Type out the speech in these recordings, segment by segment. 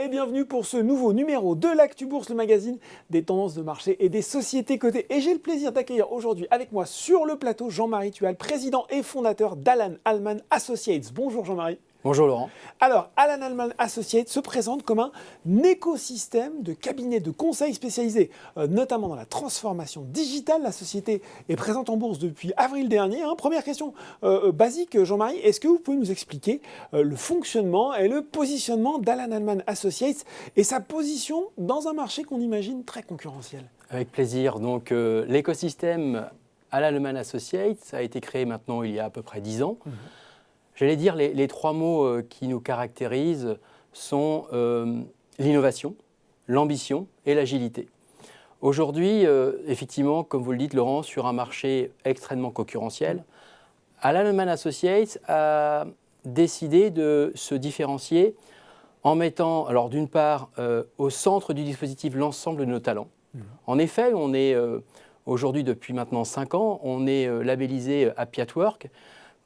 et bienvenue pour ce nouveau numéro de l'Actu Bourse, le magazine des tendances de marché et des sociétés cotées. Et j'ai le plaisir d'accueillir aujourd'hui avec moi sur le plateau Jean-Marie Tual, président et fondateur d'Alan Allman Associates. Bonjour Jean-Marie. Bonjour Laurent. Alors, Alan Allman Associates se présente comme un écosystème de cabinets de conseil spécialisés, notamment dans la transformation digitale. La société est présente en bourse depuis avril dernier. Première question basique, Jean-Marie, est-ce que vous pouvez nous expliquer le fonctionnement et le positionnement d'Alan Allman Associates et sa position dans un marché qu'on imagine très concurrentiel? Avec plaisir. Donc, l'écosystème Alan Allman Associates a été créé maintenant il y a à peu près 10 ans. J'allais dire les trois mots qui nous caractérisent sont l'innovation, l'ambition et l'agilité. Aujourd'hui, effectivement, comme vous le dites Laurent, sur un marché extrêmement concurrentiel, Alan Allman Associates a décidé de se différencier en mettant, alors d'une part, au centre du dispositif l'ensemble de nos talents. En effet, on est aujourd'hui, depuis maintenant 5 ans, on est labellisé Happy at Work.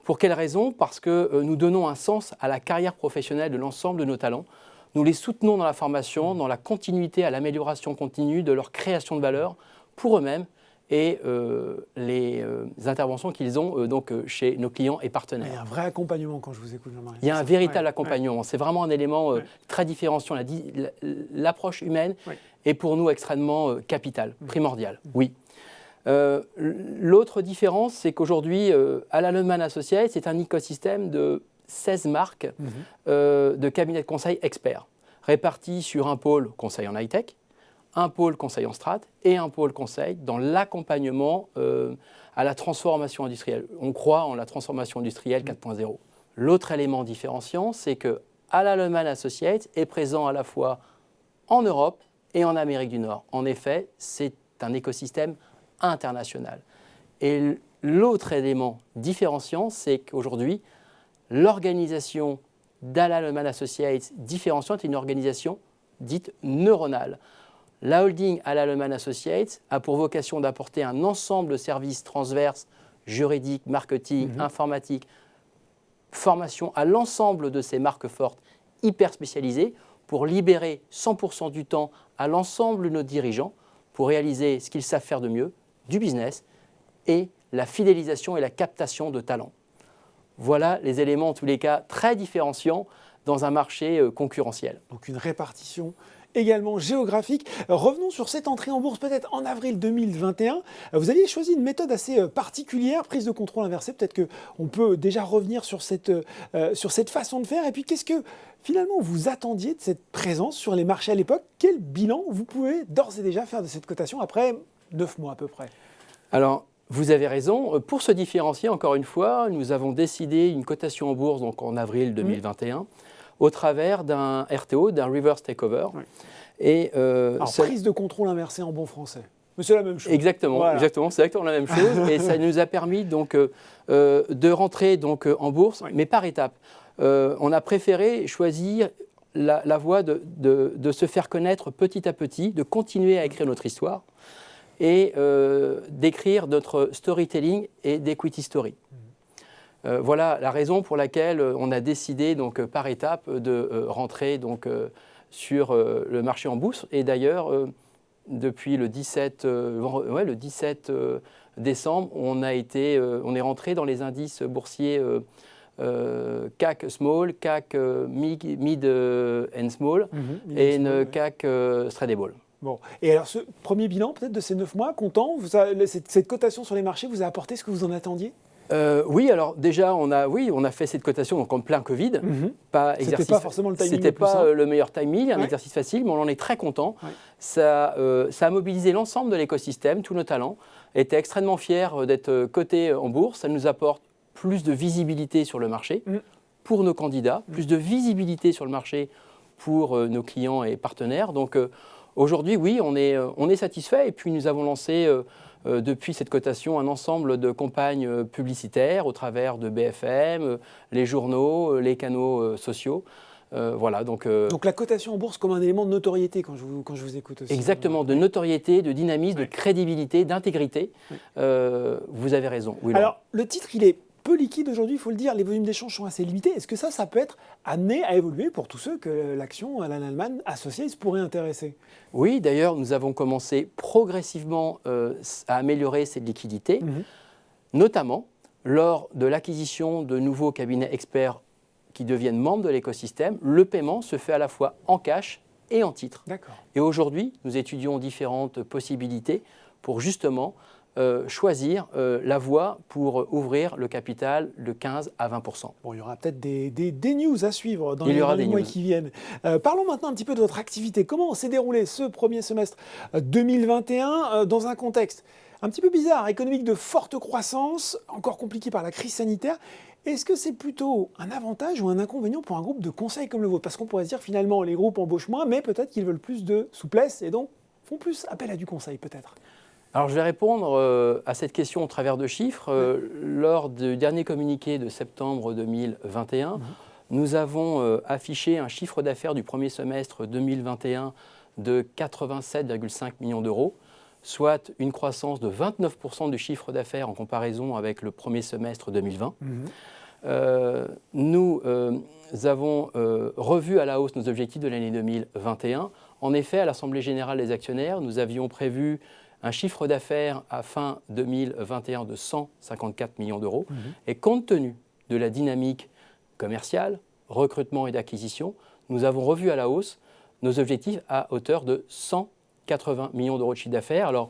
Pour quelle raison? Parce que nous donnons un sens à la carrière professionnelle de l'ensemble de nos talents. Nous les soutenons dans la formation, dans la continuité, à l'amélioration continue de leur création de valeur pour eux-mêmes et les interventions qu'ils ont chez nos clients et partenaires. Il y a un vrai accompagnement quand je vous écoute, Jean-Marie. Il y a un véritable accompagnement. C'est vraiment un élément très différenciant. L'approche humaine est pour nous extrêmement capitale, primordiale. Oui. L'autre différence, c'est qu'aujourd'hui, Alan Allman Associates, c'est un écosystème de 16 marques de cabinets de conseil experts, répartis sur un pôle conseil en high-tech, un pôle conseil en strat et un pôle conseil dans l'accompagnement à la transformation industrielle. On croit en la transformation industrielle 4.0. L'autre élément différenciant, c'est que Alan Allman Associates est présent à la fois en Europe et en Amérique du Nord. En effet, c'est un écosystème international. Et l'autre élément différenciant, c'est qu'aujourd'hui, l'organisation d'Alan Allman Associates différenciante est une organisation dite neuronale. La holding Alan Allman Associates a pour vocation d'apporter un ensemble de services transverses, juridiques, marketing, informatique, formation à l'ensemble de ces marques fortes hyper spécialisées pour libérer 100% du temps à l'ensemble de nos dirigeants pour réaliser ce qu'ils savent faire de mieux, du business et la fidélisation et la captation de talents. Voilà les éléments, en tous les cas, très différenciants dans un marché concurrentiel. Donc une répartition également géographique. Revenons sur cette entrée en bourse, peut-être en avril 2021. Vous aviez choisi une méthode assez particulière, prise de contrôle inversée. Peut-être qu'on peut déjà revenir sur cette façon de faire. Et puis, qu'est-ce que finalement vous attendiez de cette présence sur les marchés à l'époque? Quel bilan vous pouvez d'ores et déjà faire de cette cotation après 9 mois à peu près? Alors, vous avez raison. Pour se différencier, encore une fois, nous avons décidé une cotation en bourse donc en avril 2021 au travers d'un RTO, d'un reverse takeover. Et, alors, prise de contrôle inversée en bon français. Mais c'est la même chose. Exactement, voilà. Exactement, c'est exactement la même chose. Et ça nous a permis donc, de rentrer donc, en bourse, mais par étapes. On a préféré choisir la voie de se faire connaître petit à petit, de continuer à écrire notre histoire et d'écrire notre storytelling et d'equity story. Voilà la raison pour laquelle on a décidé donc, par étapes de rentrer donc, sur le marché en bourse. Et d'ailleurs, depuis le 17 décembre, on est rentré dans les indices boursiers CAC Small, CAC Mid and Small et une CAC Tradable. Bon. Et alors, ce premier bilan peut-être de ces 9 mois, content, cette cotation sur les marchés vous a apporté ce que vous en attendiez? Oui, alors déjà, on a fait cette cotation donc en plein Covid. C'était pas forcément le timing. C'était pas le meilleur timing, un exercice facile, mais on en est très content. Ça a mobilisé l'ensemble de l'écosystème, tous nos talents. Étaient extrêmement fiers d'être cotés en bourse. Ça nous apporte plus de visibilité sur le marché pour nos candidats, plus de visibilité sur le marché pour nos clients et partenaires. Donc aujourd'hui, oui, on est satisfait. Et puis nous avons lancé depuis cette cotation un ensemble de campagnes publicitaires au travers de BFM, les journaux, les canaux sociaux. Voilà, donc la cotation en bourse comme un élément de notoriété quand je vous écoute aussi. Exactement, de notoriété, de dynamisme, de crédibilité, d'intégrité. Vous avez raison. Oui, alors, le titre, il est peu liquide aujourd'hui, il faut le dire. Les volumes d'échange sont assez limités. Est-ce que ça peut être amené à évoluer pour tous ceux que l'action Alan Alleman Associates pourrait intéresser? Oui, d'ailleurs, nous avons commencé progressivement à améliorer cette liquidité, notamment lors de l'acquisition de nouveaux cabinets experts qui deviennent membres de l'écosystème. Le paiement se fait à la fois en cash et en titres. Et aujourd'hui, nous étudions différentes possibilités pour justement choisir la voie pour ouvrir le capital de 15 à 20%. Bon, il y aura peut-être des news à suivre dans les mois qui viennent. Parlons maintenant un petit peu de votre activité. Comment s'est déroulé ce premier semestre 2021 dans un contexte un petit peu bizarre, économique de forte croissance, encore compliqué par la crise sanitaire? Est-ce que c'est plutôt un avantage ou un inconvénient pour un groupe de conseil comme le vôtre? Parce qu'on pourrait se dire finalement les groupes embauchent moins, mais peut-être qu'ils veulent plus de souplesse et donc font plus appel à du conseil peut-être. Alors je vais répondre à cette question au travers de chiffres. Lors du dernier communiqué de septembre 2021, nous avons affiché un chiffre d'affaires du premier semestre 2021 de 87,5 millions d'euros, soit une croissance de 29% du chiffre d'affaires en comparaison avec le premier semestre 2020. Nous avons revu à la hausse nos objectifs de l'année 2021. En effet, à l'Assemblée générale des actionnaires, nous avions prévu un chiffre d'affaires à fin 2021 de 154 millions d'euros. Et compte tenu de la dynamique commerciale, recrutement et d'acquisition, nous avons revu à la hausse nos objectifs à hauteur de 180 millions d'euros de chiffre d'affaires. Alors,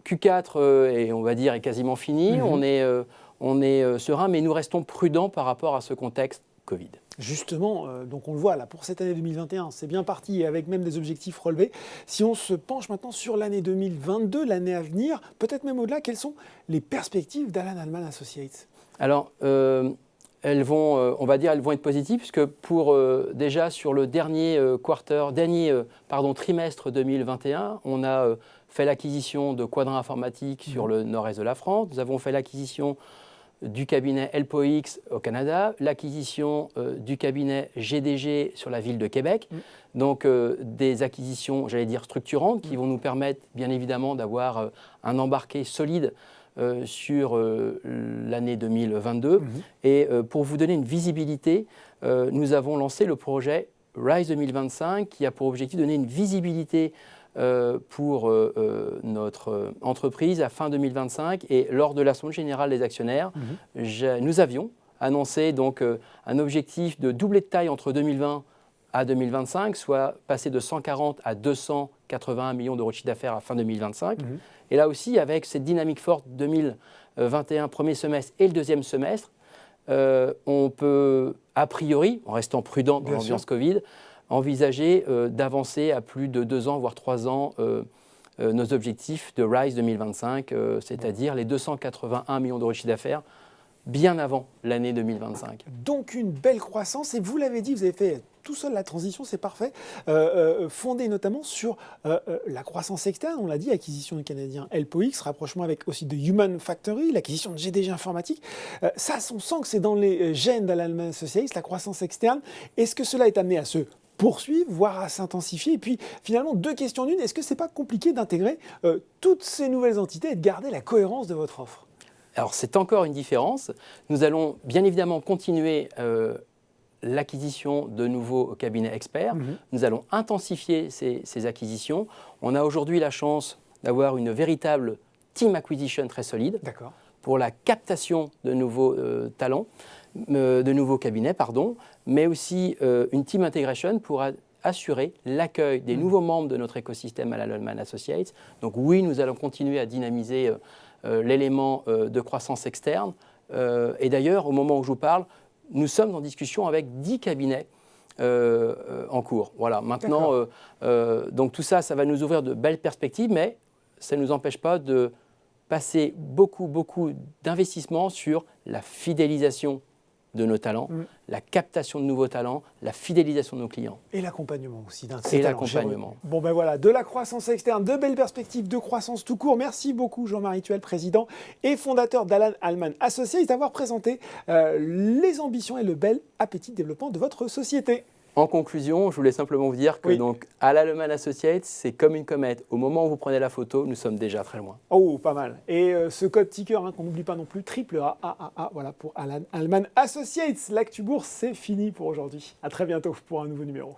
Q4 est quasiment fini, on est serein, mais nous restons prudents par rapport à ce contexte Covid. Justement, donc on le voit là, pour cette année 2021, c'est bien parti, avec même des objectifs relevés. Si on se penche maintenant sur l'année 2022, l'année à venir, peut-être même au-delà, quelles sont les perspectives d'Alan Alleman Associates? Alors, elles vont être positives, puisque déjà sur le dernier trimestre 2021, on a fait l'acquisition de Quadrant Informatique sur le nord-est de la France. Nous avons fait l'acquisition du cabinet LPOX au Canada, l'acquisition du cabinet GDG sur la ville de Québec. Donc des acquisitions, structurantes, qui vont nous permettre bien évidemment d'avoir un embarqué solide sur l'année 2022. Et pour vous donner une visibilité, nous avons lancé le projet RISE 2025 qui a pour objectif de donner une visibilité pour notre entreprise à fin 2025. Et lors de l'Assemblée générale des actionnaires, nous avions annoncé donc, un objectif de doubler de taille entre 2020 à 2025, soit passer de 140 à 281 millions d'euros de chiffre d'affaires à fin 2025. Et là aussi, avec cette dynamique forte 2021, premier semestre et le deuxième semestre, on peut, a priori, en restant prudent dans l'ambiance Covid, envisager d'avancer à plus de 2 ans, voire 3 ans, nos objectifs de RISE 2025, c'est-à-dire les 281 millions d'euros de chiffre d'affaires, bien avant l'année 2025. Donc une belle croissance, et vous l'avez dit, vous avez fait tout seul la transition, c'est parfait, fondée notamment sur la croissance externe, on l'a dit, acquisition du Canadien LPOX, rapprochement avec aussi de Human Factory, l'acquisition de GDG Informatique. Ça, on sent que c'est dans les gènes d'Alan Alleman Associates, la croissance externe. Est-ce que cela est amené à se poursuivre, voire à s'intensifier? Et puis finalement, 2 questions d'une, est-ce que ce n'est pas compliqué d'intégrer toutes ces nouvelles entités et de garder la cohérence de votre offre? Alors c'est encore une différence. Nous allons bien évidemment continuer l'acquisition de nouveaux cabinets experts. Nous allons intensifier ces acquisitions. On a aujourd'hui la chance d'avoir une véritable team acquisition très solide pour la captation de nouveaux talents, de nouveaux cabinets, mais aussi une team integration pour assurer l'accueil des nouveaux membres de notre écosystème Alan Alleman Associates. Donc oui, nous allons continuer à dynamiser l'élément de croissance externe. Et d'ailleurs, au moment où je vous parle, nous sommes en discussion avec 10 cabinets en cours. Voilà. Maintenant, donc tout ça, ça va nous ouvrir de belles perspectives, mais ça ne nous empêche pas de passer beaucoup d'investissements sur la fidélisation de nos talents, la captation de nouveaux talents, la fidélisation de nos clients. Et l'accompagnement aussi d'un Et l'accompagnement. Bon ben voilà, de la croissance externe, de belles perspectives de croissance tout court. Merci beaucoup Jean-Marie Thuel, président et fondateur d'Alan Alleman Associates, d'avoir présenté les ambitions et le bel appétit de développement de votre société. En conclusion, je voulais simplement vous dire que Oui. donc, Al-Alleman Associates, c'est comme une comète. Au moment où vous prenez la photo, nous sommes déjà très loin. Oh, pas mal. Et ce code ticker, qu'on n'oublie pas non plus, triple A, voilà, pour Al-Alleman Associates. L'Actu Bourse, c'est fini pour aujourd'hui. À très bientôt pour un nouveau numéro.